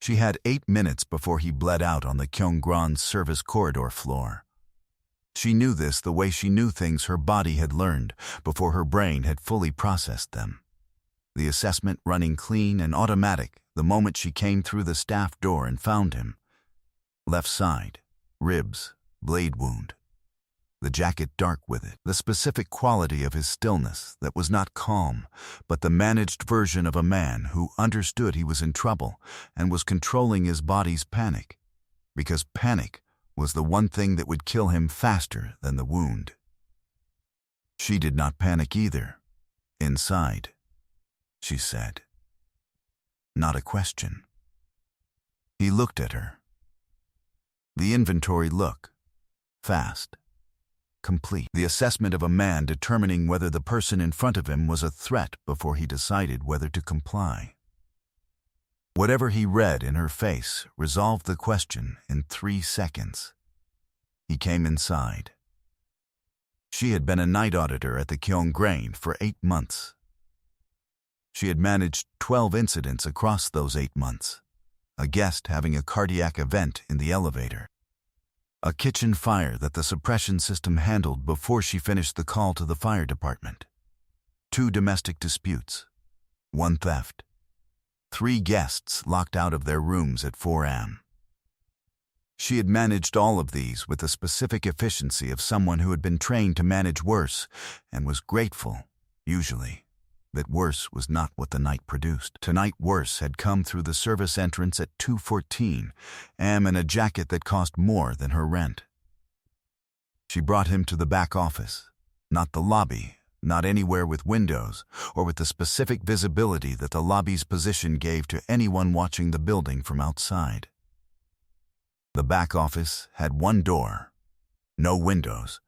She had 8 minutes before he bled out on the Kyonggwan's service corridor floor. She knew this the way she knew things her body had learned before her brain had fully processed them. The assessment running clean and automatic the moment she came through the staff door and found him. Left side, ribs, blade wound. The jacket dark with it, the specific quality of his stillness that was not calm, but the managed version of a man who understood he was in trouble and was controlling his body's panic, because panic was the one thing that would kill him faster than the wound. She did not panic either. Inside, she said. Not a question. He looked at her. The inventory look. Fast. Complete. The assessment of a man determining whether the person in front of him was a threat before he decided whether to comply. Whatever he read in her face resolved the question in 3 seconds. He came inside. She had been a night auditor at the Kyonggwan for 8 months. She had managed 12 incidents across those 8 months. A guest having a cardiac event in the elevator. A kitchen fire that the suppression system handled before she finished the call to the fire department. 2 domestic disputes. 1 theft. 3 guests locked out of their rooms at 4 a.m. She had managed all of these with the specific efficiency of someone who had been trained to manage worse and was grateful, usually, that worse was not what the night produced. Tonight worse had come through the service entrance at 2:14 a.m. in a jacket that cost more than her rent. She brought him to the back office, not the lobby, not anywhere with windows or with the specific visibility that the lobby's position gave to anyone watching the building from outside. The back office had 1 door, no windows,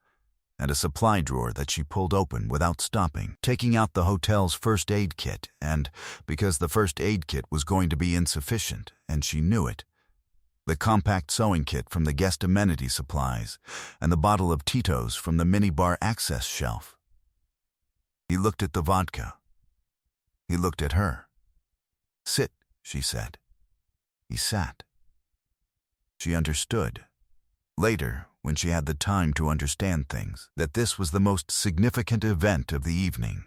and a supply drawer that she pulled open without stopping, taking out the hotel's first aid kit, and, because the first aid kit was going to be insufficient, and she knew it, the compact sewing kit from the guest amenity supplies, and the bottle of Tito's from the minibar access shelf. He looked at the vodka. He looked at her. "Sit," she said. He sat. She understood. Later, when she had the time to understand things, that this was the most significant event of the evening.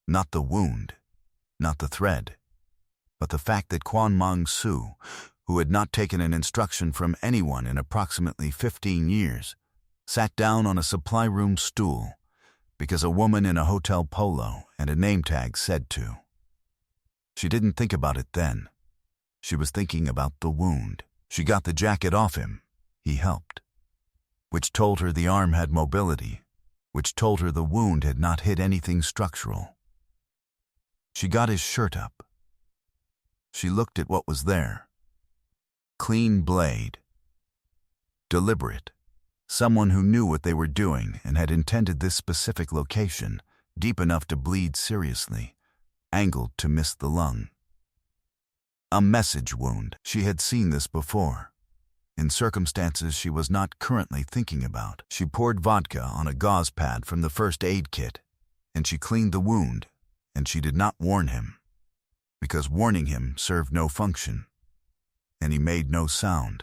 Not the wound, not the thread, but the fact that Kwon Mong-soo, who had not taken an instruction from anyone in approximately 15 years, sat down on a supply room stool because a woman in a hotel polo and a name tag said to. She didn't think about it then. She was thinking about the wound. She got the jacket off him. He helped. Which told her the arm had mobility, which told her the wound had not hit anything structural. She got his shirt up. She looked at what was there. Clean blade. Deliberate. Someone who knew what they were doing and had intended this specific location, deep enough to bleed seriously, angled to miss the lung. A message wound. She had seen this before. In circumstances she was not currently thinking about. She poured vodka on a gauze pad from the first aid kit, and she cleaned the wound, and she did not warn him, because warning him served no function, and he made no sound,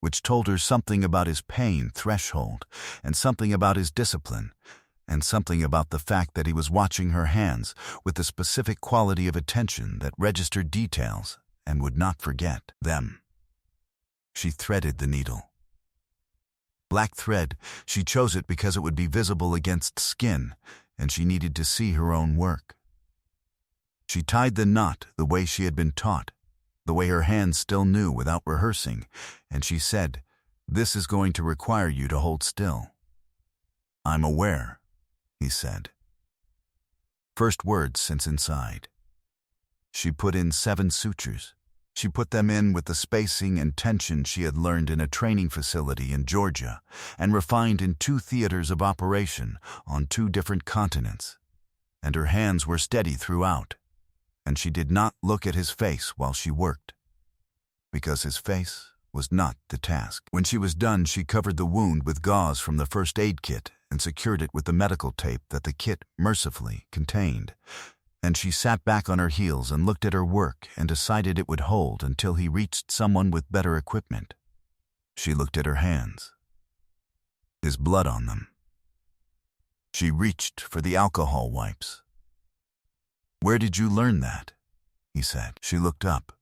which told her something about his pain threshold, and something about his discipline, and something about the fact that he was watching her hands with the specific quality of attention that registered details and would not forget them. She threaded the needle. Black thread, she chose it because it would be visible against skin, and she needed to see her own work. She tied the knot the way she had been taught, the way her hands still knew without rehearsing, and she said, "This is going to require you to hold still." "I'm aware," he said. First words since inside. She put in 7 sutures. She put them in with the spacing and tension she had learned in a training facility in Georgia and refined in 2 theaters of operation on 2 different continents. And her hands were steady throughout, and she did not look at his face while she worked, because his face was not the task. When she was done, she covered the wound with gauze from the first aid kit and secured it with the medical tape that the kit mercifully contained, And she sat back on her heels and looked at her work and decided it would hold until he reached someone with better equipment. She looked at her hands. His blood on them. She reached for the alcohol wipes. "Where did you learn that?" he said. She looked up.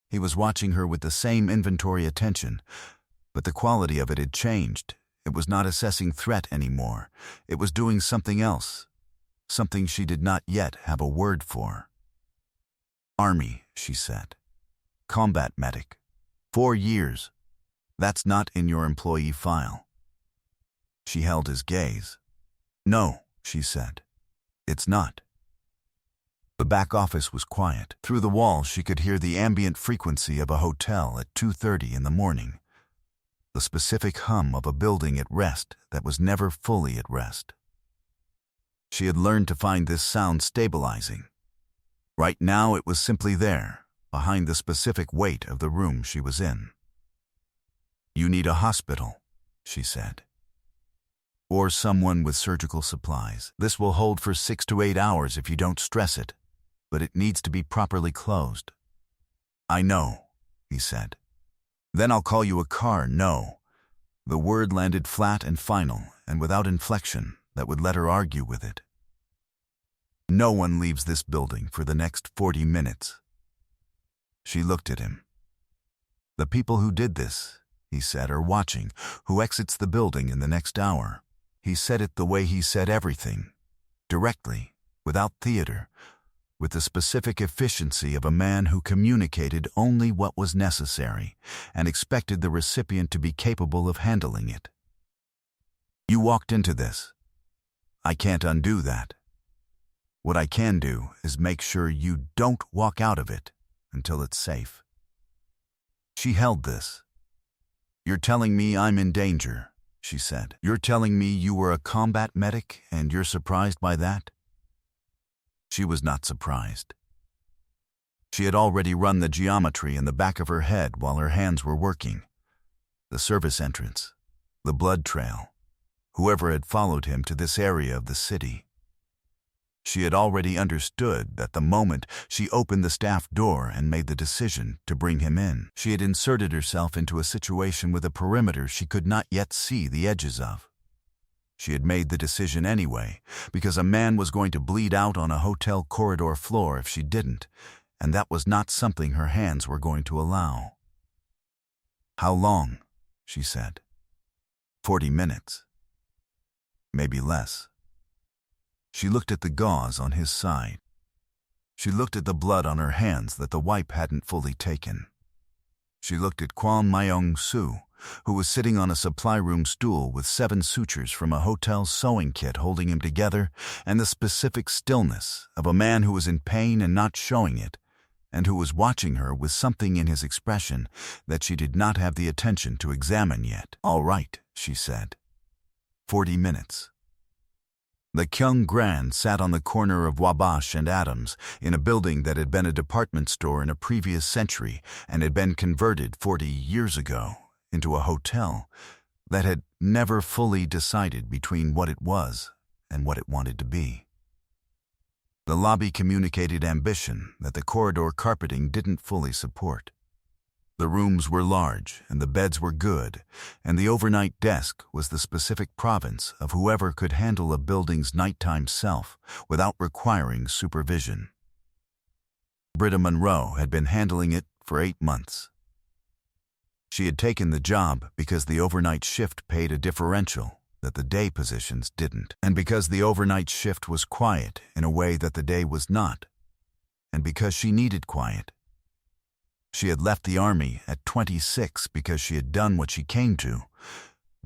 He was watching her with the same inventory attention, but the quality of it had changed. It was not assessing threat anymore. It was doing something else, something she did not yet have a word for. "Army," she said. "Combat medic. 4 years. That's not in your employee file." She held his gaze. "No," she said. "It's not." The back office was quiet. Through the wall, she could hear the ambient frequency of a hotel at 2:30 in the morning, the specific hum of a building at rest that was never fully at rest. She had learned to find this sound stabilizing. Right now, it was simply there, behind the specific weight of the room she was in. "You need a hospital," she said. "Or someone with surgical supplies. This will hold for 6 to 8 hours if you don't stress it, but it needs to be properly closed." "I know," he said. "Then I'll call you a car." "No." The word landed flat and final, and without inflection that would let her argue with it. "No one leaves this building for the next 40 minutes. She looked at him. "The people who did this," he said, "are watching, who exits the building in the next hour." He said it the way he said everything, directly, without theater, with the specific efficiency of a man who communicated only what was necessary and expected the recipient to be capable of handling it. "You walked into this. I can't undo that. What I can do is make sure you don't walk out of it until it's safe." She held this. "You're telling me I'm in danger," she said. "You're telling me you were a combat medic and you're surprised by that?" She was not surprised. She had already run the geometry in the back of her head while her hands were working. The service entrance, the blood trail, whoever had followed him to this area of the city. She had already understood that the moment she opened the staff door and made the decision to bring him in, she had inserted herself into a situation with a perimeter she could not yet see the edges of. She had made the decision anyway, because a man was going to bleed out on a hotel corridor floor if she didn't, and that was not something her hands were going to allow. "How long?" she said. 40 minutes. Maybe less. She looked at the gauze on his side. She looked at the blood on her hands that the wipe hadn't fully taken. She looked at Kwon Myung-soo, who was sitting on a supply room stool with 7 sutures from a hotel sewing kit holding him together, and the specific stillness of a man who was in pain and not showing it, and who was watching her with something in his expression that she did not have the attention to examine yet. "All right," she said. 40 minutes. The Kyung Grand sat on the corner of Wabash and Adams in a building that had been a department store in a previous century and had been converted 40 years ago into a hotel that had never fully decided between what it was and what it wanted to be. The lobby communicated ambition that the corridor carpeting didn't fully support. The rooms were large, and the beds were good, and the overnight desk was the specific province of whoever could handle a building's nighttime self without requiring supervision. Britta Monroe had been handling it for 8 months. She had taken the job because the overnight shift paid a differential that the day positions didn't, and because the overnight shift was quiet in a way that the day was not, and because she needed quiet. She had left the army at 26 because she had done what she came to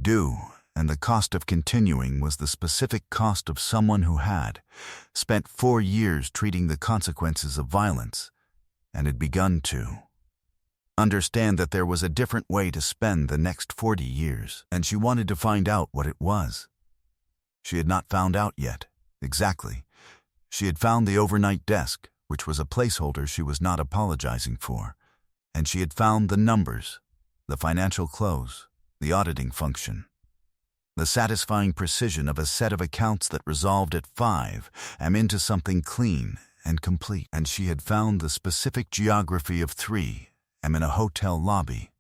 do, and the cost of continuing was the specific cost of someone who had spent 4 years treating the consequences of violence and had begun to understand that there was a different way to spend the next 40 years, and she wanted to find out what it was. She had not found out yet, exactly. She had found the overnight desk, which was a placeholder she was not apologizing for. And she had found the numbers, the financial close, the auditing function. The satisfying precision of a set of accounts that resolved at 5 am into something clean and complete. And she had found the specific geography of 3 am in a hotel lobby,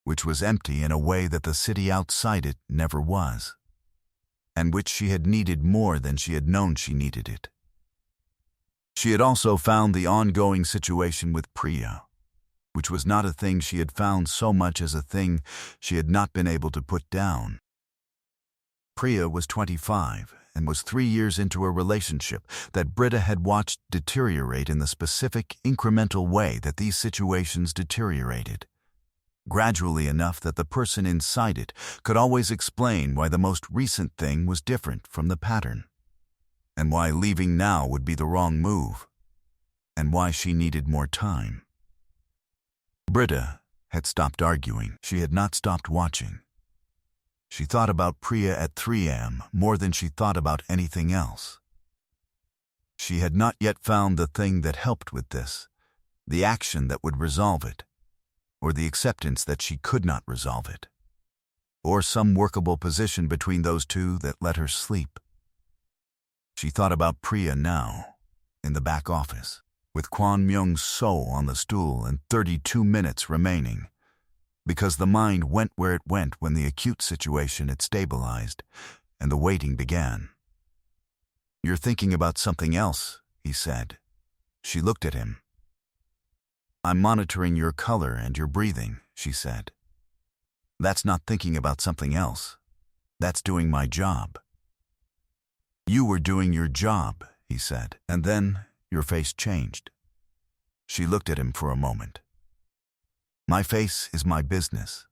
which was empty in a way that the city outside it never was, and which she had needed more than she had known she needed it. She had also found the ongoing situation with Priya, which was not a thing she had found so much as a thing she had not been able to put down. Priya was 25 and was 3 years into a relationship that Britta had watched deteriorate in the specific, incremental way that these situations deteriorated, gradually enough that the person inside it could always explain why the most recent thing was different from the pattern, and why leaving now would be the wrong move, and why she needed more time. Britta had stopped arguing. She had not stopped watching. She thought about Priya at 3 am more than she thought about anything else. She had not yet found the thing that helped with this, the action that would resolve it, or the acceptance that she could not resolve it, or some workable position between those two that let her sleep. She thought about Priya now, in the back office, with Kwon Myung-so on the stool and 32 minutes remaining, because the mind went where it went when the acute situation had stabilized and the waiting began. "You're thinking about something else," he said. She looked at him. "I'm monitoring your color and your breathing," she said. "That's not thinking about something else. That's doing my job." "You were doing your job," he said, and then your face changed. She looked at him for a moment. "My face is my business.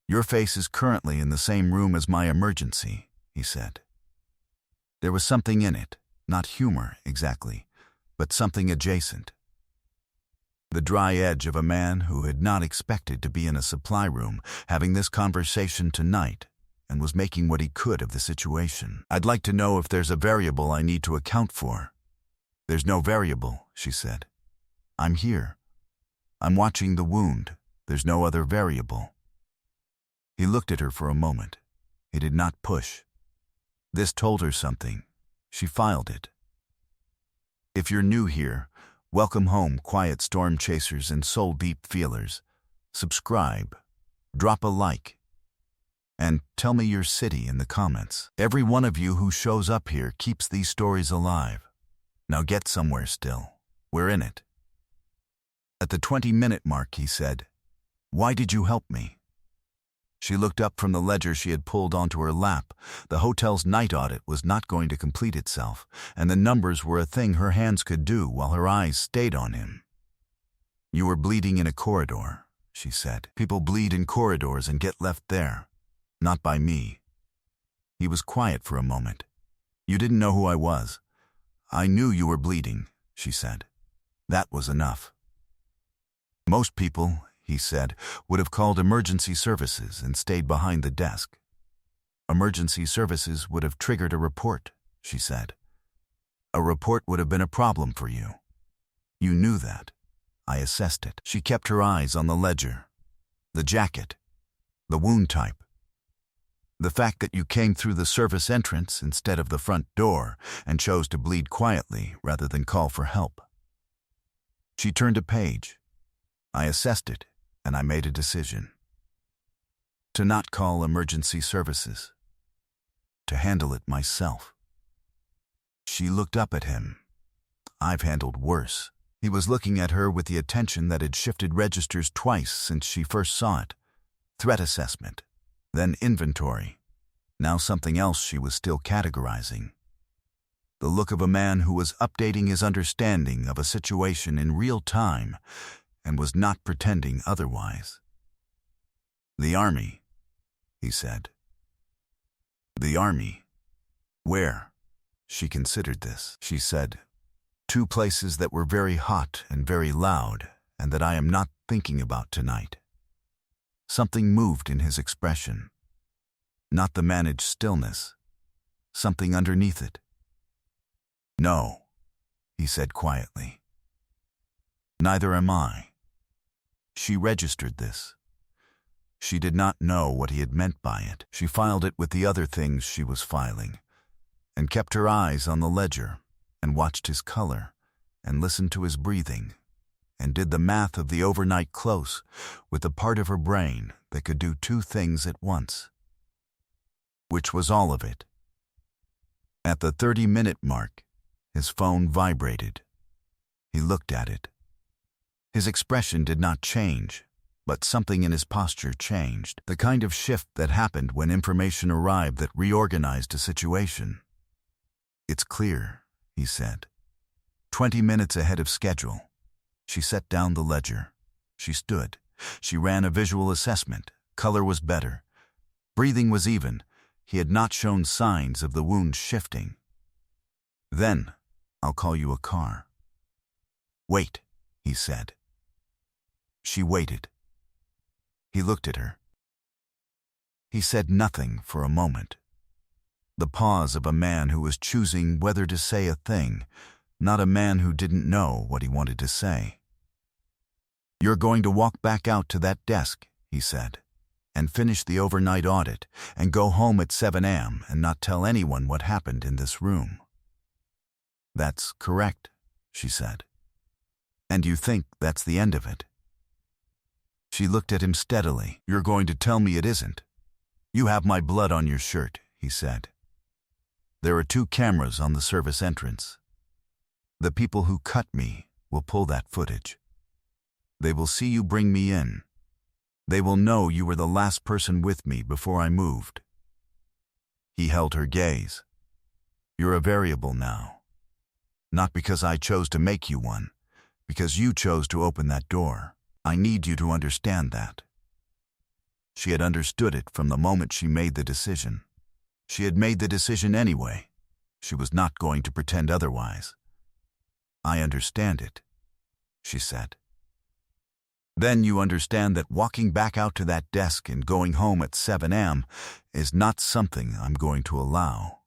Your face is currently in the same room as my emergency," he said. There was something in it, not humor exactly, but something adjacent. The dry edge of a man who had not expected to be in a supply room having this conversation tonight and was making what he could of the situation. "I'd like to know if there's a variable I need to account for." "There's no variable," she said. "I'm here. I'm watching the wound. There's no other variable." He looked at her for a moment. He did not push. This told her something. She filed it. "If you're new here, welcome home, quiet storm chasers and soul deep feelers. Subscribe, drop a like, and tell me your city in the comments. Every one of you who shows up here keeps these stories alive. Now get somewhere still. We're in it." At the 20-minute mark, he said, "Why did you help me?" She looked up from the ledger she had pulled onto her lap. The hotel's night audit was not going to complete itself, and the numbers were a thing her hands could do while her eyes stayed on him. "You were bleeding in a corridor," she said. "People bleed in corridors and get left there. Not by me." He was quiet for a moment. "You didn't know who I was." "I knew you were bleeding," she said. That was enough. "Most people," he said, "would have called emergency services and stayed behind the desk." "Emergency services would have triggered a report," she said. "A report would have been a problem for you. You knew that. I assessed it." She kept her eyes on the ledger, the jacket, the wound type, the fact that you came through the service entrance instead of the front door and chose to bleed quietly rather than call for help. She turned a page. "I assessed it, and I made a decision. To not call emergency services. To handle it myself." She looked up at him. "I've handled worse." He was looking at her with the attention that had shifted registers twice since she first saw it. Threat assessment, then inventory, now something else she was still categorizing. The look of a man who was updating his understanding of a situation in real time and was not pretending otherwise. "The Army," he said. "The Army. Where?" She considered this. She said, "Two places that were very hot and very loud, and that I am not thinking about tonight." Something moved in his expression. Not the managed stillness. Something underneath it. "No," he said quietly. "Neither am I." She registered this. She did not know what he had meant by it. She filed it with the other things she was filing, and kept her eyes on the ledger, and watched his color, and listened to his breathing, and did the math of the overnight close with the part of her brain that could do two things at once. Which was all of it. At the 30-minute mark, his phone vibrated. He looked at it. His expression did not change, but something in his posture changed, the kind of shift that happened when information arrived that reorganized a situation. "It's clear," he said. 20 minutes ahead of schedule. She set down the ledger. She stood. She ran a visual assessment. Color was better. Breathing was even. He had not shown signs of the wound shifting. "Then, I'll call you a car." "Wait," he said. She waited. He looked at her. He said nothing for a moment. The pause of a man who was choosing whether to say a thing, not a man who didn't know what he wanted to say. "You're going to walk back out to that desk," he said, "and finish the overnight audit, and go home at 7 a.m. and not tell anyone what happened in this room." "That's correct," she said. "And you think that's the end of it?" She looked at him steadily. "You're going to tell me it isn't?" "You have my blood on your shirt," he said. "There are 2 cameras on the service entrance. The people who cut me will pull that footage. They will see you bring me in. They will know you were the last person with me before I moved." He held her gaze. "You're a variable now. Not because I chose to make you one, because you chose to open that door. I need you to understand that." She had understood it from the moment she made the decision. She had made the decision anyway. She was not going to pretend otherwise. "I understand it," she said. "Then you understand that walking back out to that desk and going home at 7 a.m. is not something I'm going to allow."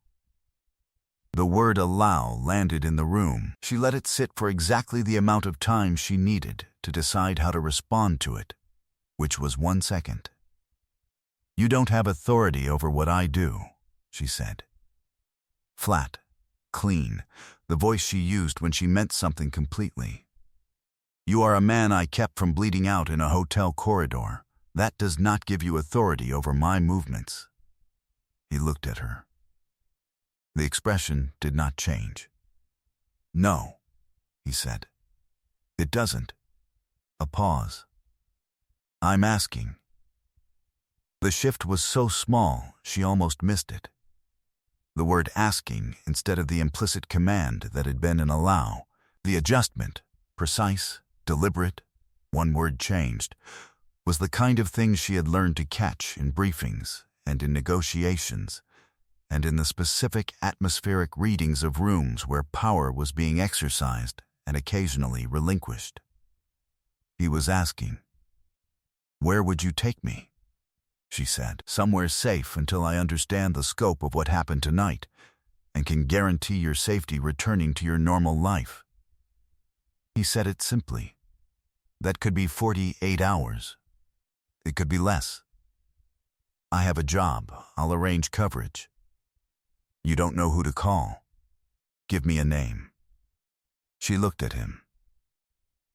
The word "allow" landed in the room. She let it sit for exactly the amount of time she needed to decide how to respond to it, which was 1 second. "You don't have authority over what I do," she said. Flat, clean, the voice she used when she meant something completely. "You are a man I kept from bleeding out in a hotel corridor. That does not give you authority over my movements." He looked at her. The expression did not change. "No," he said. "It doesn't." A pause. "I'm asking." The shift was so small, she almost missed it. The word "asking" instead of the implicit command that had been an "allow." The adjustment, precise, deliberate, one word changed, was the kind of thing she had learned to catch in briefings and in negotiations, and in the specific atmospheric readings of rooms where power was being exercised and occasionally relinquished. He was asking, "Where would you take me?" she said. "Somewhere safe until I understand the scope of what happened tonight and can guarantee your safety returning to your normal life." He said it simply. "That could be 48 hours. It could be less. I have a job. I'll arrange coverage. You don't know who to call. Give me a name." She looked at him.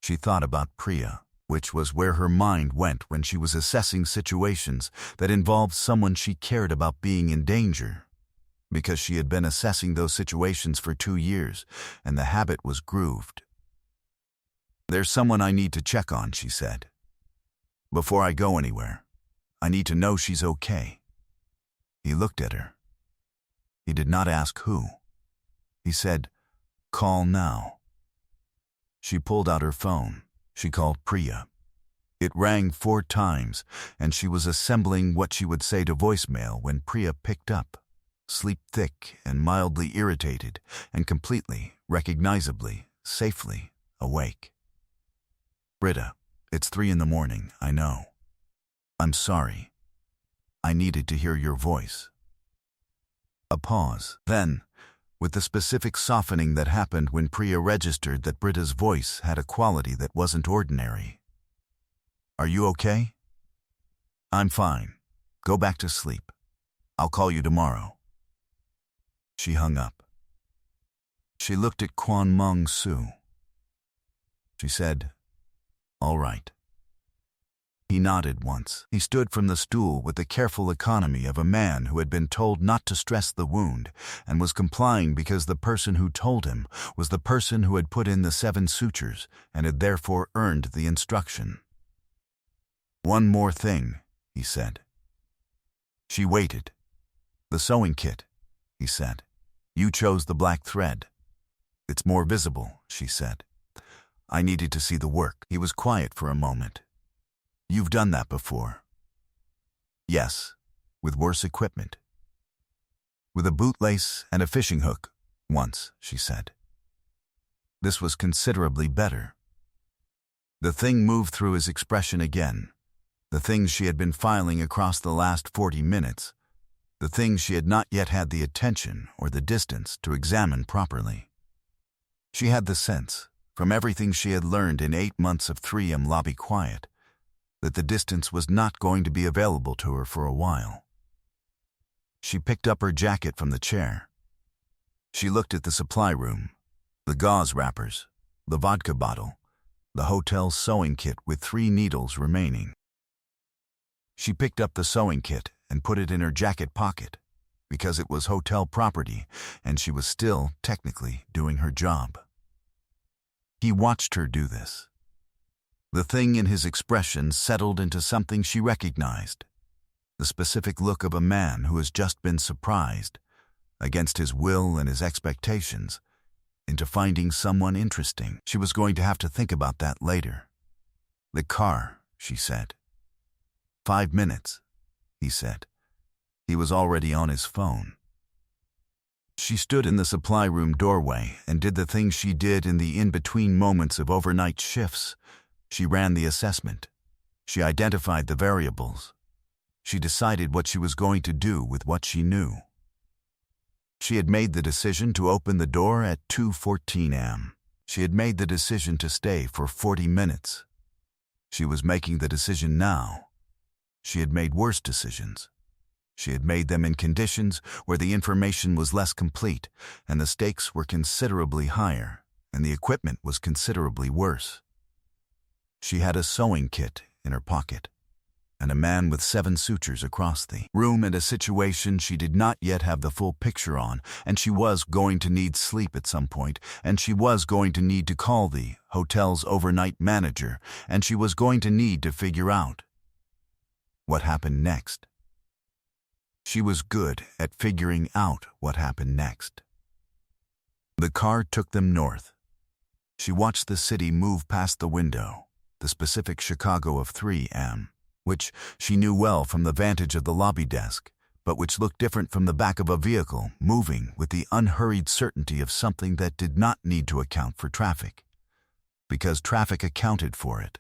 She thought about Priya, which was where her mind went when she was assessing situations that involved someone she cared about being in danger, because she had been assessing those situations for 2 years, and the habit was grooved. "There's someone I need to check on," she said. "Before I go anywhere, I need to know she's okay." He looked at her. He did not ask who. He said, "Call now." She pulled out her phone. She called Priya. It rang 4 times, and she was assembling what she would say to voicemail when Priya picked up, sleep-thick and mildly irritated, and completely, recognizably, safely awake. "Britta, it's 3 in the morning, I know. I'm sorry. I needed to hear your voice." A pause. Then, with the specific softening that happened when Priya registered that Britta's voice had a quality that wasn't ordinary. "Are you okay?" I'm fine. Go back to sleep. I'll call you tomorrow. She hung up. She looked at Kwon Mung Soo. She said, "All right." He nodded once. He stood from the stool with the careful economy of a man who had been told not to stress the wound and was complying because the person who told him was the person who had put in the 7 sutures and had therefore earned the instruction. "One more thing," he said. She waited. "The sewing kit," he said. "You chose the black thread." "It's more visible," she said. "I needed to see the work." He was quiet for a moment. "You've done that before." "Yes, with worse equipment." "With a bootlace and a fishing hook, once," she said. "This was considerably better." The thing moved through his expression again. The things she had been filing across the last 40 minutes. The things she had not yet had the attention or the distance to examine properly. She had the sense, from everything she had learned in 8 months of 3M lobby quiet, that the distance was not going to be available to her for a while. She picked up her jacket from the chair. She looked at the supply room, the gauze wrappers, the vodka bottle, the hotel sewing kit with 3 needles remaining. She picked up the sewing kit and put it in her jacket pocket, because it was hotel property and she was still, technically, doing her job. He watched her do this. The thing in his expression settled into something she recognized, the specific look of a man who has just been surprised, against his will and his expectations, into finding someone interesting. She was going to have to think about that later. "The car," she said. 5 minutes, he said. He was already on his phone. She stood in the supply room doorway and did the things she did in the in-between moments of overnight shifts. She ran the assessment. She identified the variables. She decided what she was going to do with what she knew. She had made the decision to open the door at 2:14 a.m. She had made the decision to stay for 40 minutes. She was making the decision now. She had made worse decisions. She had made them in conditions where the information was less complete and the stakes were considerably higher and the equipment was considerably worse. She had a sewing kit in her pocket and a man with 7 sutures across the room and a situation she did not yet have the full picture on, and she was going to need sleep at some point, and she was going to need to call the hotel's overnight manager, and she was going to need to figure out what happened next. She was good at figuring out what happened next. The car took them north. She watched the city move past the window, the specific Chicago of 3M, which she knew well from the vantage of the lobby desk, but which looked different from the back of a vehicle moving with the unhurried certainty of something that did not need to account for traffic, because traffic accounted for it.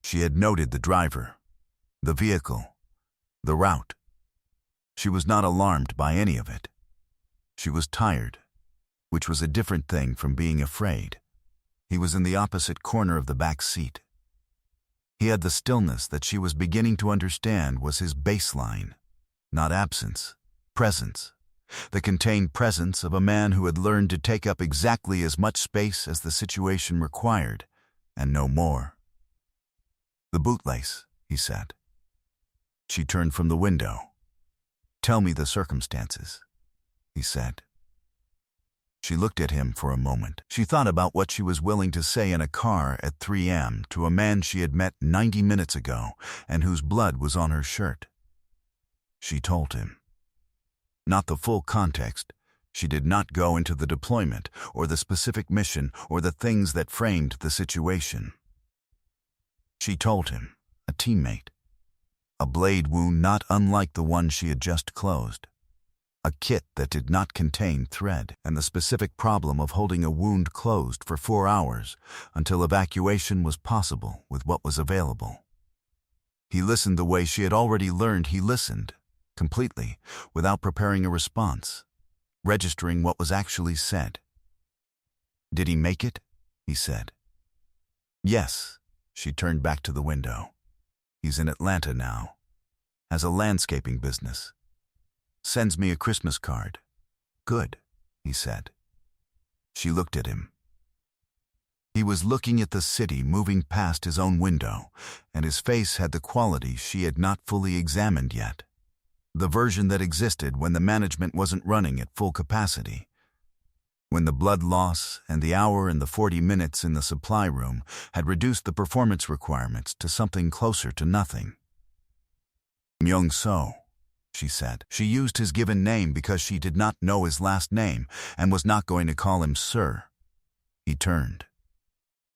She had noted the driver, the vehicle, the route. She was not alarmed by any of it. She was tired, which was a different thing from being afraid. He was in the opposite corner of the back seat. He had the stillness that she was beginning to understand was his baseline, not absence, presence, the contained presence of a man who had learned to take up exactly as much space as the situation required, and no more. "The bootlace," he said. She turned from the window. "Tell me the circumstances," he said. She looked at him for a moment. She thought about what she was willing to say in a car at 3M to a man she had met 90 minutes ago and whose blood was on her shirt. She told him. Not the full context. She did not go into the deployment or the specific mission or the things that framed the situation. She told him, a teammate. A blade wound not unlike the one she had just closed. A kit that did not contain thread, and the specific problem of holding a wound closed for 4 hours until evacuation was possible with what was available. He listened the way she had already learned he listened, completely, without preparing a response, registering what was actually said. "Did he make it?" he said. "Yes." She turned back to the window. He's in Atlanta now. Has a landscaping business. Sends me a Christmas card. Good, he said. She looked at him. He was looking at the city moving past his own window, and his face had the quality she had not fully examined yet. The version that existed when the management wasn't running at full capacity. When the blood loss and the hour and the 40 minutes in the supply room had reduced the performance requirements to something closer to nothing. Myung-so, she said. She used his given name because she did not know his last name and was not going to call him sir. He turned.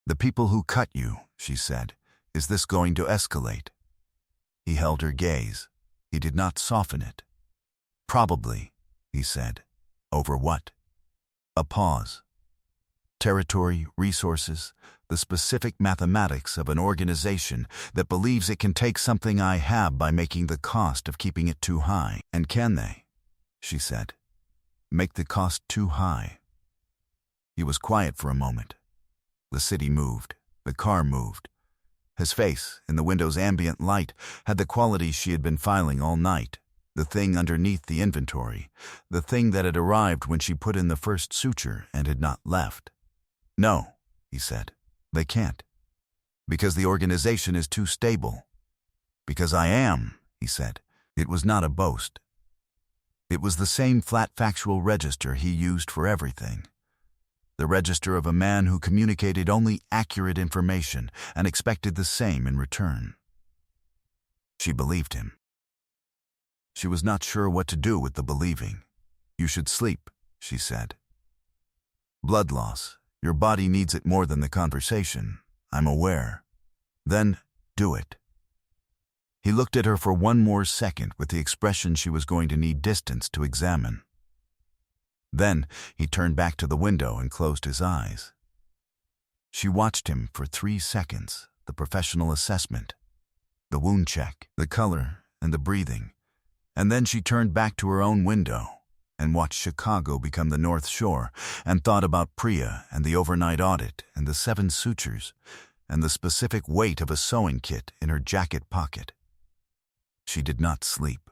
The people who cut you, she said. Is this going to escalate? He held her gaze. He did not soften it. Probably, he said. Over what? A pause. Territory, resources, the specific mathematics of an organization that believes it can take something I have by making the cost of keeping it too high. And can they, she said, make the cost too high? He was quiet for a moment. The city moved. The car moved. His face, in the window's ambient light, had the quality she had been filing all night. The thing underneath the inventory. The thing that had arrived when she put in the first suture and had not left. No, he said. They can't. Because the organization is too stable. Because I am, he said. It was not a boast. It was the same flat factual register he used for everything. The register of a man who communicated only accurate information and expected the same in return. She believed him. She was not sure what to do with the believing. You should sleep, she said. Blood loss. Your body needs it more than the conversation. I'm aware. Then, do it. He looked at her for one more second with the expression she was going to need distance to examine. Then, he turned back to the window and closed his eyes. She watched him for 3 seconds, the professional assessment, the wound check, the color, and the breathing. And then she turned back to her own window and watched Chicago become the North Shore and thought about Priya and the overnight audit and the 7 sutures and the specific weight of a sewing kit in her jacket pocket. She did not sleep.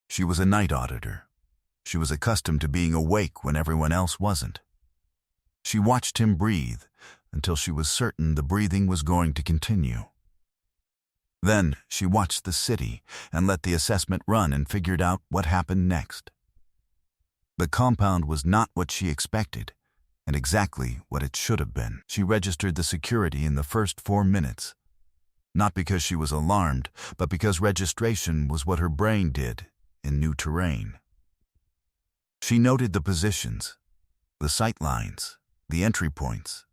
She was a night auditor. She was accustomed to being awake when everyone else wasn't. She watched him breathe until she was certain the breathing was going to continue. Then she watched the city and let the assessment run and figured out what happened next. The compound was not what she expected, and exactly what it should have been. She registered the security in the first 4 minutes, not because she was alarmed, but because registration was what her brain did in new terrain. She noted the positions, the sight lines, the entry points,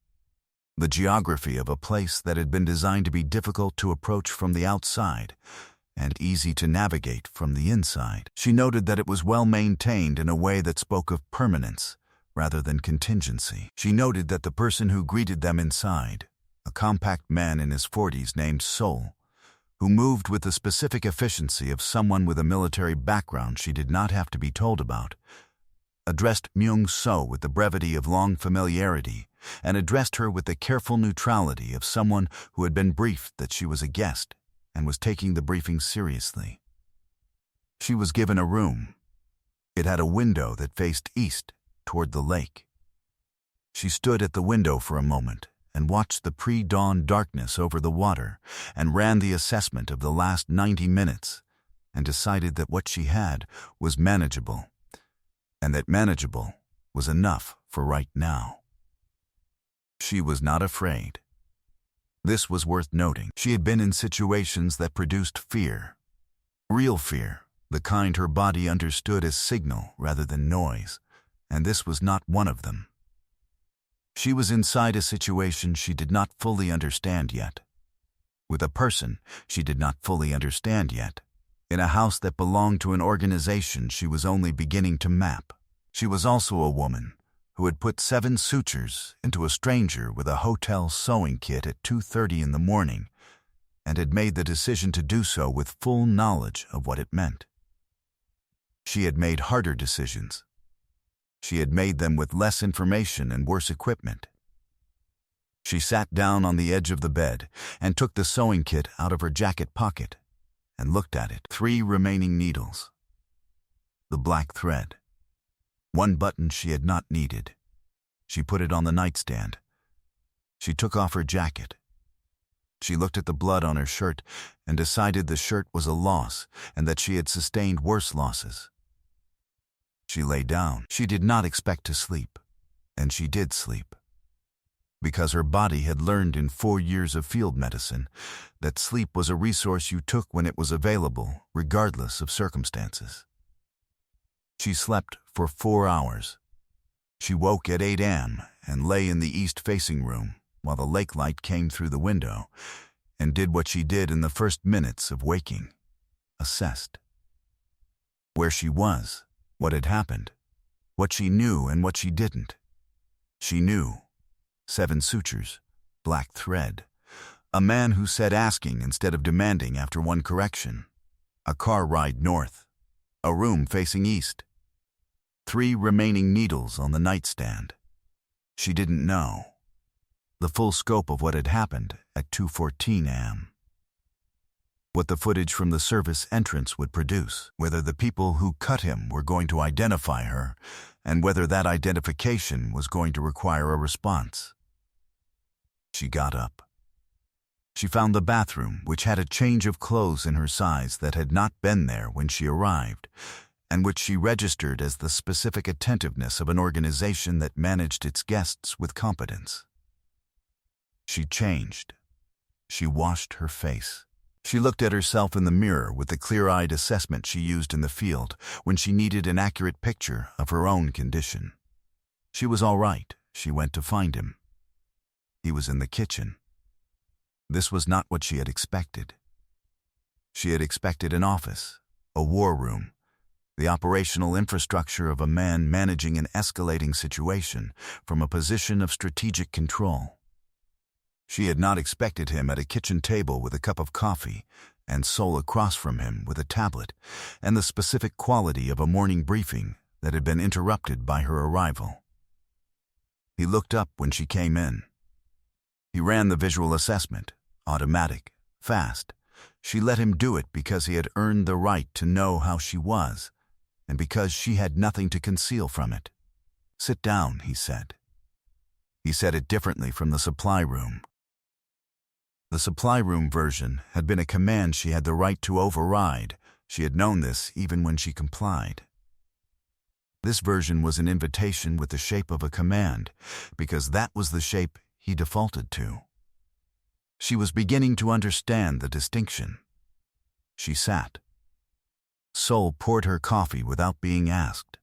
the geography of a place that had been designed to be difficult to approach from the outside and easy to navigate from the inside. She noted that it was well maintained in a way that spoke of permanence rather than contingency. She noted that the person who greeted them inside, a compact man in his 40s named Sol, who moved with the specific efficiency of someone with a military background she did not have to be told about, addressed Myung-so with the brevity of long familiarity and addressed her with the careful neutrality of someone who had been briefed that she was a guest and was taking the briefing seriously. She was given a room. It had a window that faced east toward the lake. She stood at the window for a moment and watched the pre-dawn darkness over the water and ran the assessment of the last 90 minutes and decided that what she had was manageable and that manageable was enough for right now. She was not afraid. This was worth noting. She had been in situations that produced fear. Real fear, the kind her body understood as signal rather than noise, and this was not one of them. She was inside a situation she did not fully understand yet. With a person she did not fully understand yet. In a house that belonged to an organization she was only beginning to map. She was also a woman who had put 7 sutures into a stranger with a hotel sewing kit at 2:30 in the morning and had made the decision to do so with full knowledge of what it meant. She had made harder decisions. She had made them with less information and worse equipment. She sat down on the edge of the bed and took the sewing kit out of her jacket pocket and looked at it. 3 remaining needles. The black thread. 1 button she had not needed. She put it on the nightstand. She took off her jacket. She looked at the blood on her shirt and decided the shirt was a loss and that she had sustained worse losses. She lay down. She did not expect to sleep, and she did sleep. Because her body had learned in 4 years of field medicine that sleep was a resource you took when it was available, regardless of circumstances. She slept for 4 hours. She woke at 8 a.m. and lay in the east-facing room while the lake light came through the window, and did what she did in the first minutes of waking: assessed. Where she was, what had happened, what she knew and what she didn't. She knew. 7 sutures, black thread, a man who said asking instead of demanding after 1 correction, a car ride north, a room facing east, 3 remaining needles on the nightstand. She didn't know the full scope of what had happened at 2:14 a.m. What the footage from the service entrance would produce, whether the people who cut him were going to identify her, and whether that identification was going to require a response. She got up. She found the bathroom, which had a change of clothes in her size that had not been there when she arrived, and which she registered as the specific attentiveness of an organization that managed its guests with competence. She changed. She washed her face. She looked at herself in the mirror with the clear-eyed assessment she used in the field when she needed an accurate picture of her own condition. She was all right. She went to find him. He was in the kitchen. This was not what she had expected. She had expected an office, a war room, the operational infrastructure of a man managing an escalating situation from a position of strategic control. She had not expected him at a kitchen table with a cup of coffee and Sol across from him with a tablet and the specific quality of a morning briefing that had been interrupted by her arrival. He looked up when she came in. He ran the visual assessment, automatic, fast. She let him do it because he had earned the right to know how she was, and because she had nothing to conceal from it. "Sit down," he said. He said it differently from the supply room. The supply room version had been a command she had the right to override. She had known this even when she complied. This version was an invitation with the shape of a command, because that was the shape he defaulted to. She was beginning to understand the distinction. She sat. Sol poured her coffee without being asked.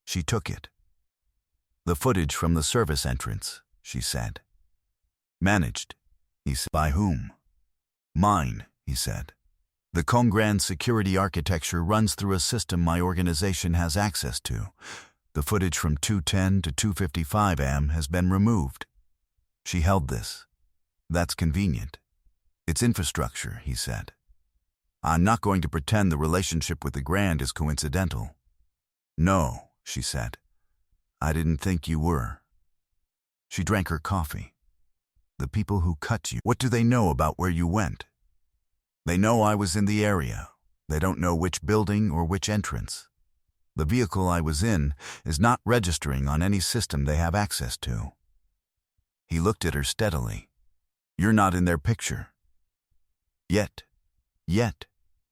She took it. "The footage from the service entrance," she said. "Managed," he said. "By whom?" "Mine," he said. "The Congran security architecture runs through a system my organization has access to. The footage from 2:10 to 2:55 a.m. has been removed." She held this. "That's convenient. It's infrastructure," he said. "I'm not going to pretend the relationship with the Grand is coincidental." "No," she said. "I didn't think you were." She drank her coffee. "The people who cut you, what do they know about where you went?" "They know I was in the area. They don't know which building or which entrance. The vehicle I was in is not registering on any system they have access to." He looked at her steadily. "You're not in their picture." Yet,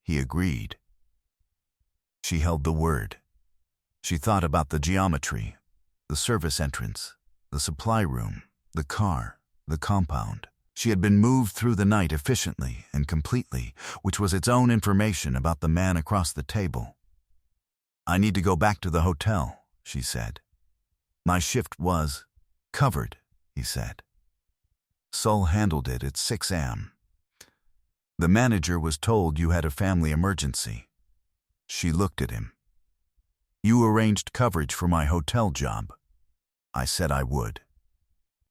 he agreed. She held the word. She thought about the geometry, the service entrance, the supply room, the car, the compound. She had been moved through the night efficiently and completely, which was its own information about the man across the table. "I need to go back to the hotel," she said. "My shift was covered," he said. Sol handled it at 6 a.m. "The manager was told you had a family emergency." She looked at him. "You arranged coverage for my hotel job." I said I would.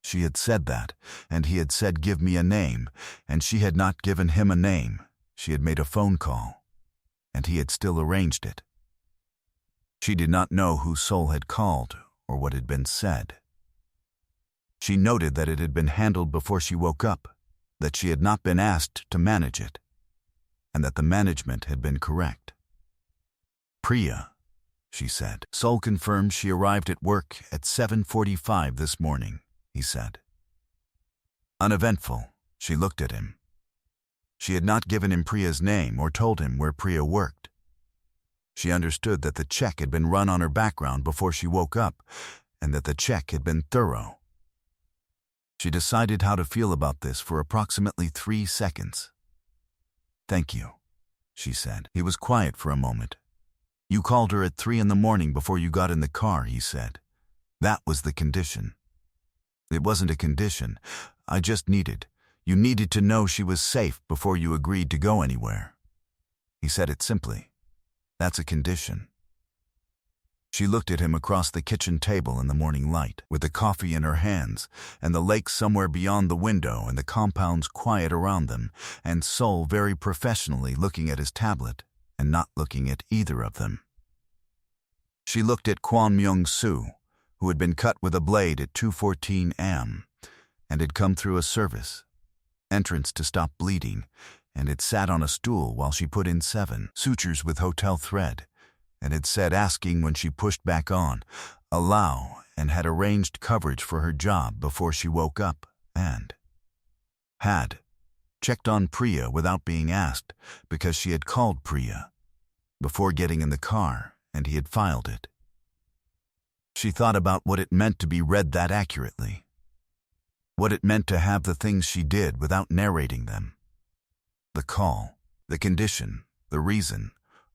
She had said that, and he had said give me a name, and she had not given him a name. She had made a phone call, and he had still arranged it. She did not know who Sol had called or what had been said. She noted that it had been handled before she woke up, that she had not been asked to manage it, and that the management had been correct. Priya, she said. Sol confirmed she arrived at work at 7:45 this morning, he said. Uneventful, she looked at him. She had not given him Priya's name or told him where Priya worked. She understood that the check had been run on her background before she woke up, and that the check had been thorough. She decided how to feel about this for approximately 3 seconds. Thank you, she said. He was quiet for a moment. You called her at 3 in the morning before you got in the car, he said. That was the condition. It wasn't a condition. You needed to know she was safe before you agreed to go anywhere. He said it simply. That's a condition. She looked at him across the kitchen table in the morning light, with the coffee in her hands, and the lake somewhere beyond the window and the compounds quiet around them, and Sol very professionally looking at his tablet and not looking at either of them. She looked at Kwon Myung-soo, who had been cut with a blade at 2:14 am, and had come through a service entrance to stop bleeding, and had sat on a stool while she put in 7 sutures with hotel thread, and had said, asking when she pushed back on, allow, and had arranged coverage for her job before she woke up, and had checked on Priya without being asked because she had called Priya before getting in the car, and he had filed it. She thought about what it meant to be read that accurately, what it meant to have the things she did without narrating them. The call, the condition, the reason,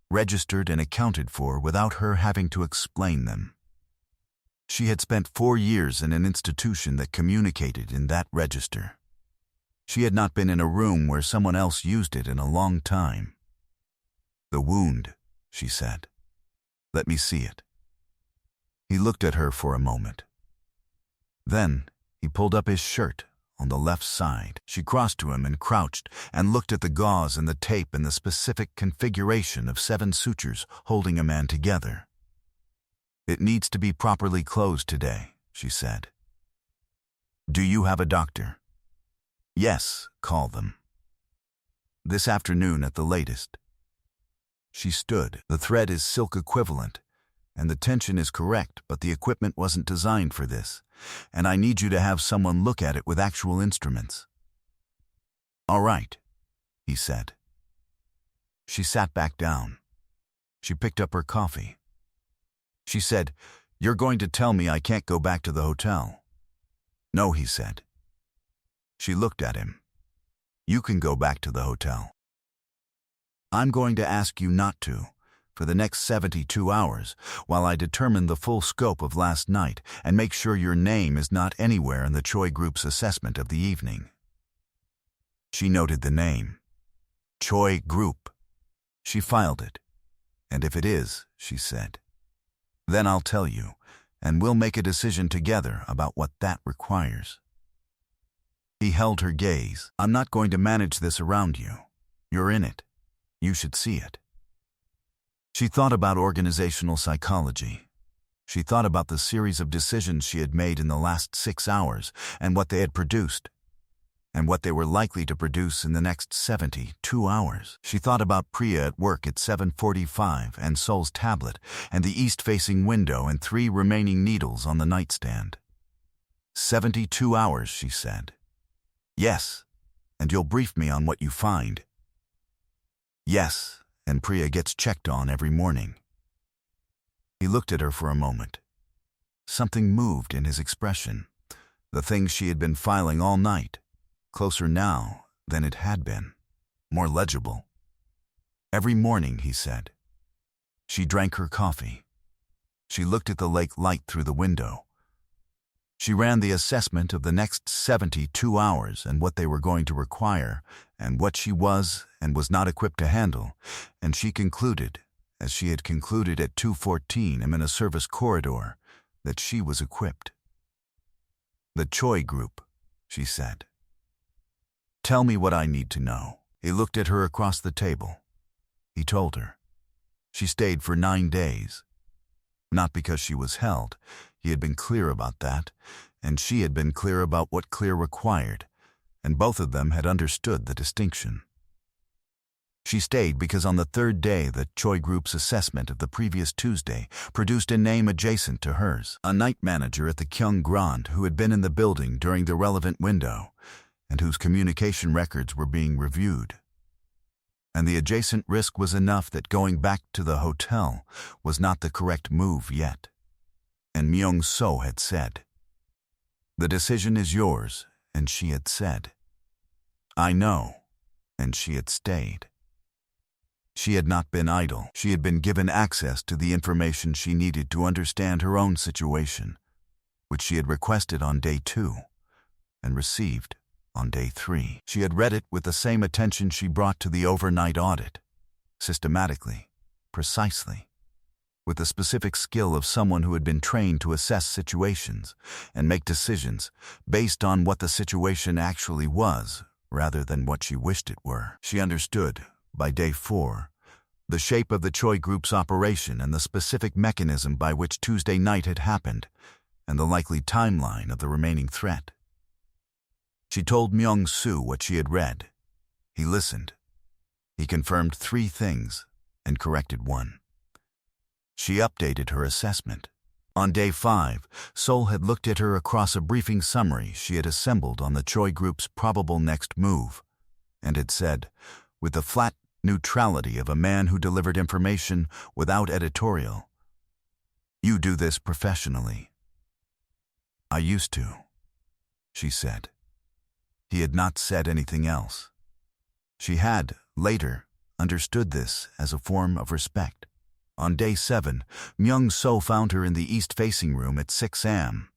registered and accounted for without her having to explain them. She had spent 4 years in an institution that communicated in that register. She had not been in a room where someone else used it in a long time. The wound, she said. Let me see it. He looked at her for a moment. Then he pulled up his shirt on the left side. She crossed to him and crouched and looked at the gauze and the tape and the specific configuration of 7 sutures holding a man together. It needs to be properly closed today, she said. Do you have a doctor? Yes, call them. This afternoon at the latest. She stood. The thread is silk equivalent, and the tension is correct, but the equipment wasn't designed for this, and I need you to have someone look at it with actual instruments. All right, he said. She sat back down. She picked up her coffee. She said, You're going to tell me I can't go back to the hotel. No, he said. She looked at him. You can go back to the hotel. I'm going to ask you not to, for the next 72 hours, while I determine the full scope of last night and make sure your name is not anywhere in the Choi Group's assessment of the evening. She noted the name. Choi Group. She filed it. And if it is, she said, then I'll tell you, and we'll make a decision together about what that requires. He held her gaze. I'm not going to manage this around you. You're in it. You should see it. She thought about organizational psychology. She thought about the series of decisions she had made in the last 6 hours and what they had produced, and what they were likely to produce in the next 72 hours. She thought about Priya at work at 7:45 and Sol's tablet and the east-facing window and 3 remaining needles on the nightstand. 72 hours, she said. Yes, and you'll brief me on what you find. Yes, and Priya gets checked on every morning. He looked at her for a moment. Something moved in his expression, the thing she had been filing all night, closer now than it had been, more legible. Every morning, he said. She drank her coffee. She looked at the lake light through the window. She ran the assessment of the next 72 hours and what they were going to require, and what she was and was not equipped to handle, and she concluded, as she had concluded at 2:14 am in a service corridor, that she was equipped. The Choi Group, she said. Tell me what I need to know. He looked at her across the table. He told her. She stayed for 9 days. Not because she was held. He had been clear about that, and she had been clear about what clear required, and both of them had understood the distinction. She stayed because on the third day the Choi Group's assessment of the previous Tuesday produced a name adjacent to hers, a night manager at the Kyung Grand who had been in the building during the relevant window and whose communication records were being reviewed. And the adjacent risk was enough that going back to the hotel was not the correct move yet. And Myung-so had said, "The decision is yours," and she had said, "I know," and she had stayed. She had not been idle. She had been given access to the information she needed to understand her own situation, which she had requested on day 2 and received on day 3. She had read it with the same attention she brought to the overnight audit, systematically, precisely, with the specific skill of someone who had been trained to assess situations and make decisions based on what the situation actually was rather than what she wished it were. She understood, by day 4, the shape of the Choi Group's operation and the specific mechanism by which Tuesday night had happened, and the likely timeline of the remaining threat. She told Myung-soo what she had read. He listened. He confirmed 3 things and corrected 1. She updated her assessment. On day 5, Sol had looked at her across a briefing summary she had assembled on the Choi Group's probable next move, and had said, with the flat neutrality of a man who delivered information without editorial, "You do this professionally." "I used to," she said. He had not said anything else. She had, later, understood this as a form of respect. On day 7, Myung-so found her in the east-facing room at 6 a.m.,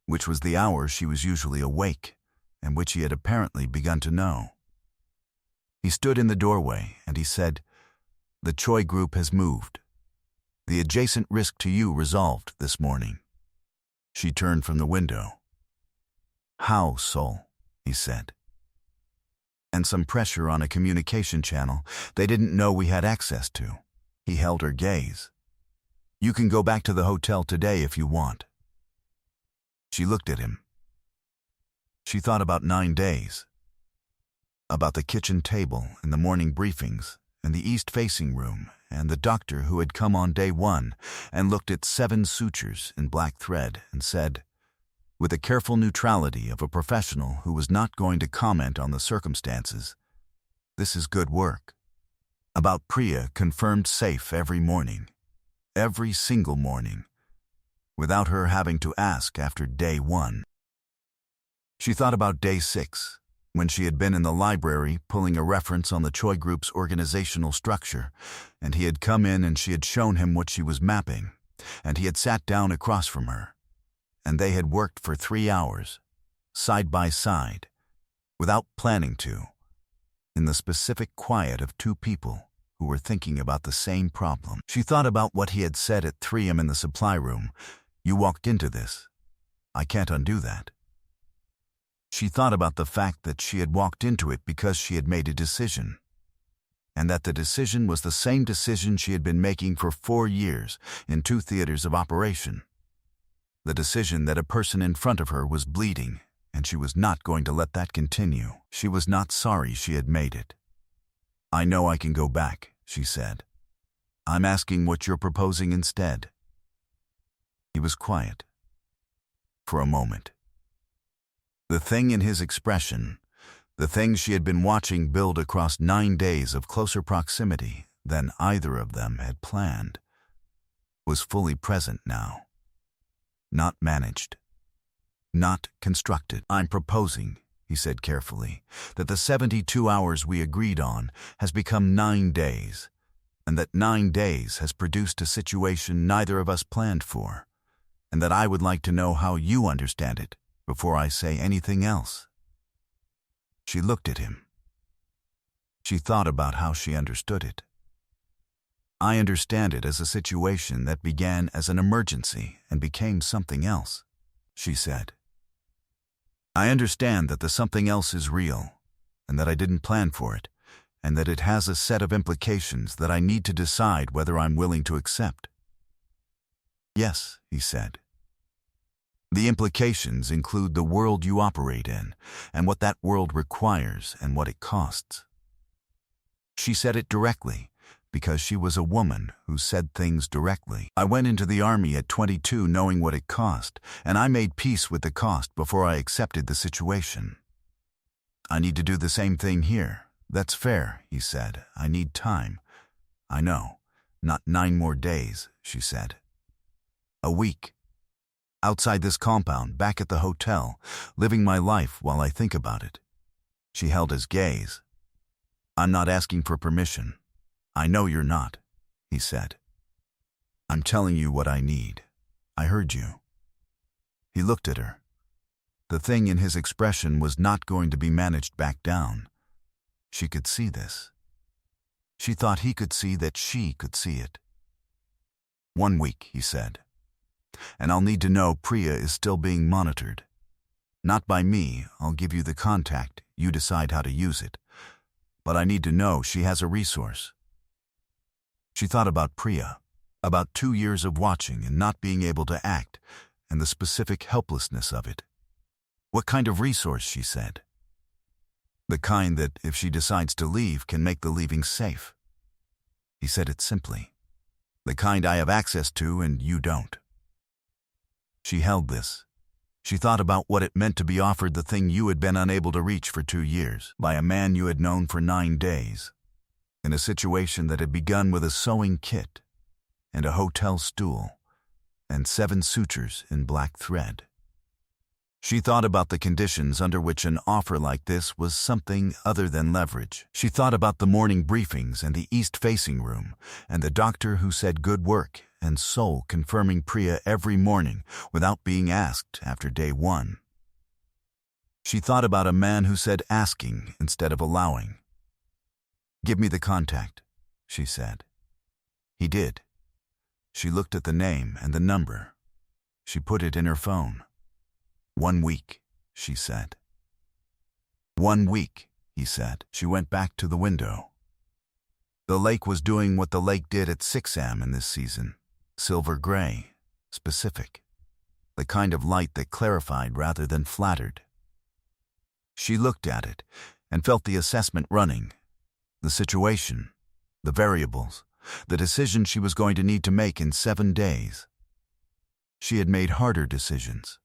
which was the hour she was usually awake, and which he had apparently begun to know. He stood in the doorway, and he said, "The Choi Group has moved. The adjacent risk to you resolved this morning." She turned from the window. "How, Sol?" he said. "And some pressure on a communication channel they didn't know we had access to." He held her gaze. "You can go back to the hotel today if you want." She looked at him. She thought about 9 days. About the kitchen table and the morning briefings and the east-facing room and the doctor who had come on day 1 and looked at 7 sutures in black thread and said, with the careful neutrality of a professional who was not going to comment on the circumstances, "This is good work." About Priya confirmed safe every morning, every single morning, without her having to ask after day 1. She thought about day 6, when she had been in the library pulling a reference on the Choi Group's organizational structure, and he had come in and she had shown him what she was mapping, and he had sat down across from her, and they had worked for 3 hours, side by side, without planning to, in the specific quiet of 2 people who were thinking about the same problem. She thought about what he had said at 3 a.m. in the supply room. "You walked into this. I can't undo that." She thought about the fact that she had walked into it because she had made a decision, and that the decision was the same decision she had been making for 4 years in 2 theaters of operation. The decision that a person in front of her was bleeding, and she was not going to let that continue. She was not sorry she had made it. "I know I can go back," she said. "I'm asking what you're proposing instead." He was quiet. For a moment. The thing in his expression, the thing she had been watching build across 9 days of closer proximity than either of them had planned, was fully present now. Not managed. Not constructed. "I'm proposing," he said carefully, "that the 72 hours we agreed on has become 9 days, and that 9 days has produced a situation neither of us planned for, and that I would like to know how you understand it before I say anything else." She looked at him. She thought about how she understood it. "I understand it as a situation that began as an emergency and became something else," she said. "I understand that the something else is real, and that I didn't plan for it, and that it has a set of implications that I need to decide whether I'm willing to accept." "Yes," he said. The implications include the world you operate in, and what that world requires and what it costs. She said it directly, because she was a woman who said things directly. I went into the army at 22 knowing what it cost, and I made peace with the cost before I accepted the situation. I need to do the same thing here. That's fair, he said. I need time. I know. Not 9 more days, she said. A week. Outside this compound, back at the hotel, living my life while I think about it. She held his gaze. I'm not asking for permission. I know you're not, he said. I'm telling you what I need. I heard you. He looked at her. The thing in his expression was not going to be managed back down. She could see this. She thought he could see that she could see it. 1 week, he said. And I'll need to know Priya is still being monitored. Not by me, I'll give you the contact, you decide how to use it. But I need to know she has a resource. She thought about Priya, about 2 years of watching and not being able to act, and the specific helplessness of it. What kind of resource, she said. The kind that, if she decides to leave, can make the leaving safe. He said it simply. The kind I have access to and you don't. She held this. She thought about what it meant to be offered the thing you had been unable to reach for 2 years, by a man you had known for 9 days, in a situation that had begun with a sewing kit, and a hotel stool, and 7 sutures in black thread. She thought about the conditions under which an offer like this was something other than leverage. She thought about the morning briefings and the east-facing room, and the doctor who said good work, and Sol confirming Priya every morning without being asked after day 1. She thought about a man who said asking instead of allowing. Give me the contact, she said. He did. She looked at the name and the number. She put it in her phone. 1 week, she said. 1 week, he said. She went back to the window. The lake was doing what the lake did at 6 a.m. in this season. Silver gray, specific. The kind of light that clarified rather than flattered. She looked at it and felt the assessment running. The situation, the variables, the decision she was going to need to make in 7 days. She had made harder decisions.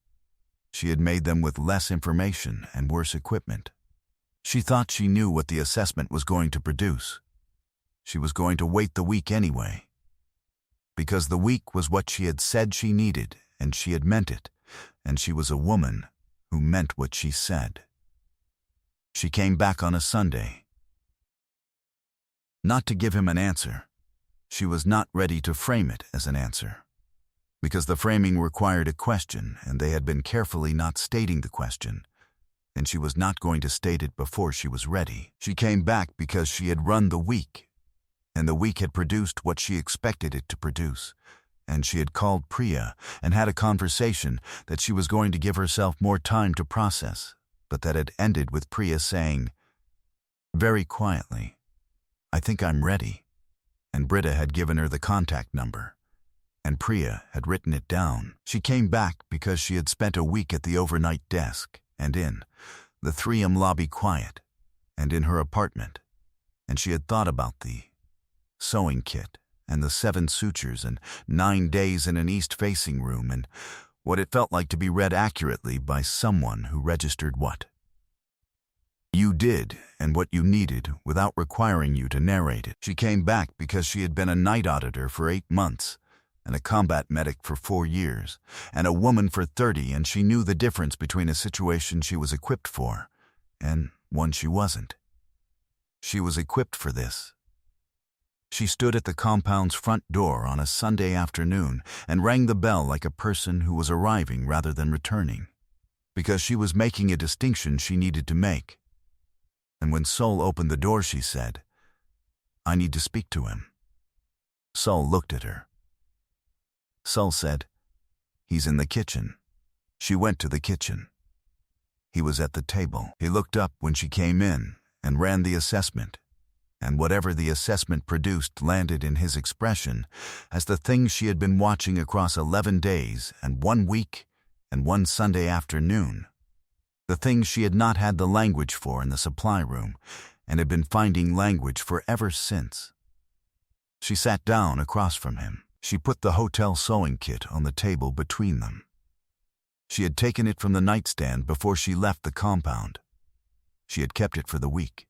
She had made them with less information and worse equipment. She thought she knew what the assessment was going to produce. She was going to wait the week anyway. Because the week was what she had said she needed, and she had meant it, and she was a woman who meant what she said. She came back on a Sunday. Not to give him an answer. She was not ready to frame it as an answer. Because the framing required a question, and they had been carefully not stating the question, and she was not going to state it before she was ready. She came back because she had run the week, and the week had produced what she expected it to produce, and she had called Priya and had a conversation that she was going to give herself more time to process, but that had ended with Priya saying, very quietly, I think I'm ready, and Britta had given her the contact number. And Priya had written it down. She came back because she had spent a week at the overnight desk, and in the 3M lobby quiet, and in her apartment, and she had thought about the sewing kit, and the 7 sutures, and 9 days in an east-facing room, and what it felt like to be read accurately by someone who registered what you did and what you needed without requiring you to narrate it. She came back because she had been a night auditor for 8 months, and a combat medic for 4 years, and a woman for 30, and she knew the difference between a situation she was equipped for and one she wasn't. She was equipped for this. She stood at the compound's front door on a Sunday afternoon and rang the bell like a person who was arriving rather than returning, because she was making a distinction she needed to make. And when Sol opened the door, she said, I need to speak to him. Sol looked at her. Sol said, he's in the kitchen. She went to the kitchen. He was at the table. He looked up when she came in and ran the assessment, and whatever the assessment produced landed in his expression as the thing she had been watching across 11 days and 1 week and one Sunday afternoon. The things she had not had the language for in the supply room, and had been finding language for ever since. She sat down across from him. She put the hotel sewing kit on the table between them. She had taken it from the nightstand before she left the compound. She had kept it for the week.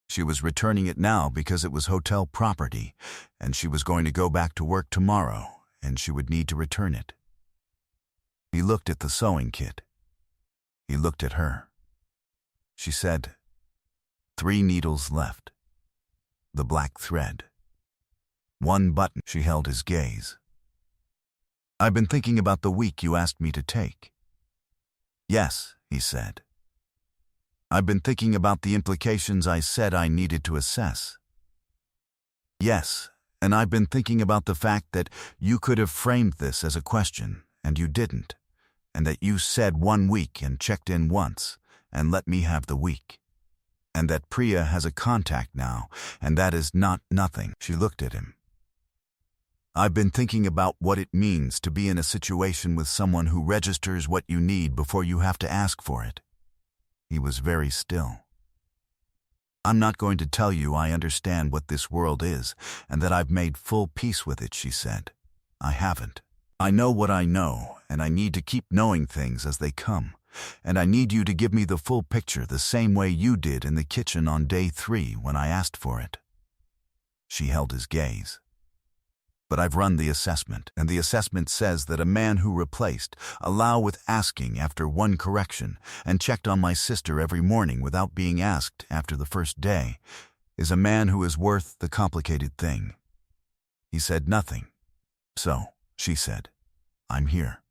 She was returning it now because it was hotel property, and she was going to go back to work tomorrow, and she would need to return it. He looked at the sewing kit. He looked at her. She said, 3 needles left. The black thread. 1 button. She held his gaze. I've been thinking about the week you asked me to take. Yes, he said. I've been thinking about the implications I said I needed to assess. Yes, and I've been thinking about the fact that you could have framed this as a question, and you didn't, and that you said 1 week and checked in once, and let me have the week, and that Priya has a contact now, and that is not nothing. She looked at him. I've been thinking about what it means to be in a situation with someone who registers what you need before you have to ask for it. He was very still. I'm not going to tell you I understand what this world is and that I've made full peace with it, she said. I haven't. I know what I know, and I need to keep knowing things as they come, and I need you to give me the full picture the same way you did in the kitchen on day 3 when I asked for it. She held his gaze. But I've run the assessment, and the assessment says that a man who replaced, allow with asking after 1 correction, and checked on my sister every morning without being asked after the first day, is a man who is worth the complicated thing. He said nothing. So, she said, I'm here.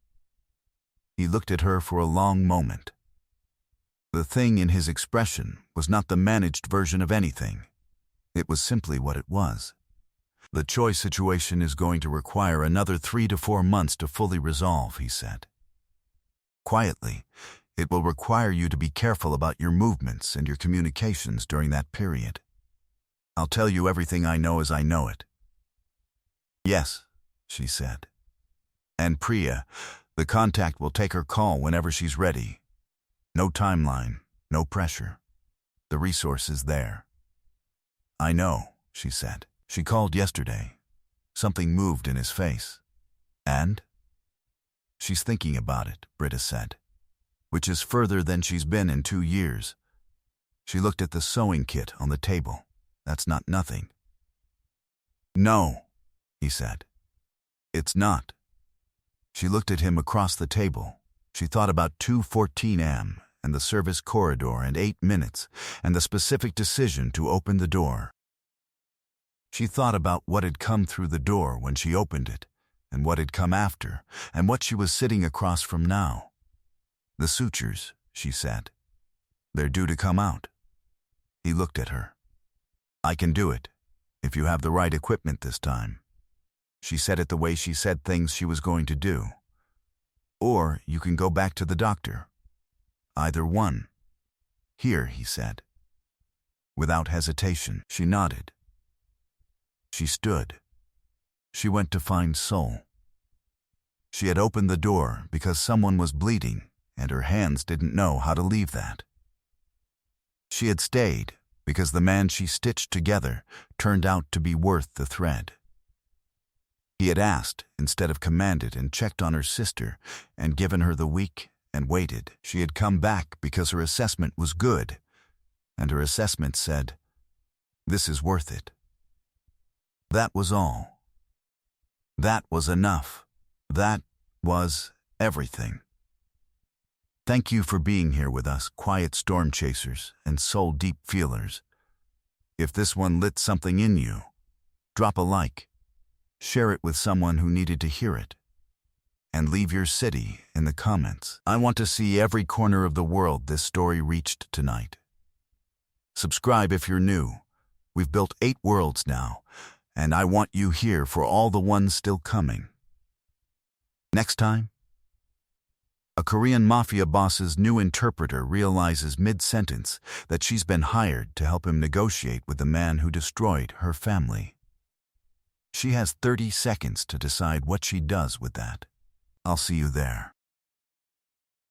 He looked at her for a long moment. The thing in his expression was not the managed version of anything. It was simply what it was. The choice situation is going to require another 3 to 4 months to fully resolve, he said. Quietly, it will require you to be careful about your movements and your communications during that period. I'll tell you everything I know as I know it. Yes, she said. And Priya, the contact will take her call whenever she's ready. No timeline, no pressure. The resource is there. I know, she said. She called yesterday. Something moved in his face. And? She's thinking about it, Britta said, which is further than she's been in 2 years. She looked at the sewing kit on the table. That's not nothing. No, he said. It's not. She looked at him across the table. She thought about 2:14 a.m. and the service corridor and 8 minutes and the specific decision to open the door. She thought about what had come through the door when she opened it, and what had come after, and what she was sitting across from now. The sutures, she said. They're due to come out. He looked at her. I can do it, if you have the right equipment this time. She said it the way she said things she was going to do. Or you can go back to the doctor. Either one. Here, he said. Without hesitation, she nodded. She stood. She went to find Sol. She had opened the door because someone was bleeding, and her hands didn't know how to leave that. She had stayed because the man she stitched together turned out to be worth the thread. He had asked instead of commanded and checked on her sister and given her the week and waited. She had come back because her assessment was good, and her assessment said, this is worth it. That was all. That was enough. That was everything. Thank you for being here with us, quiet storm chasers and soul deep feelers. If this one lit something in you, drop a like, share it with someone who needed to hear it, and leave your city in the comments. I want to see every corner of the world this story reached tonight. Subscribe if you're new. We've built 8 worlds now, and I want you here for all the ones still coming. Next time, a Korean mafia boss's new interpreter realizes mid-sentence that she's been hired to help him negotiate with the man who destroyed her family. She has 30 seconds to decide what she does with that. I'll see you there.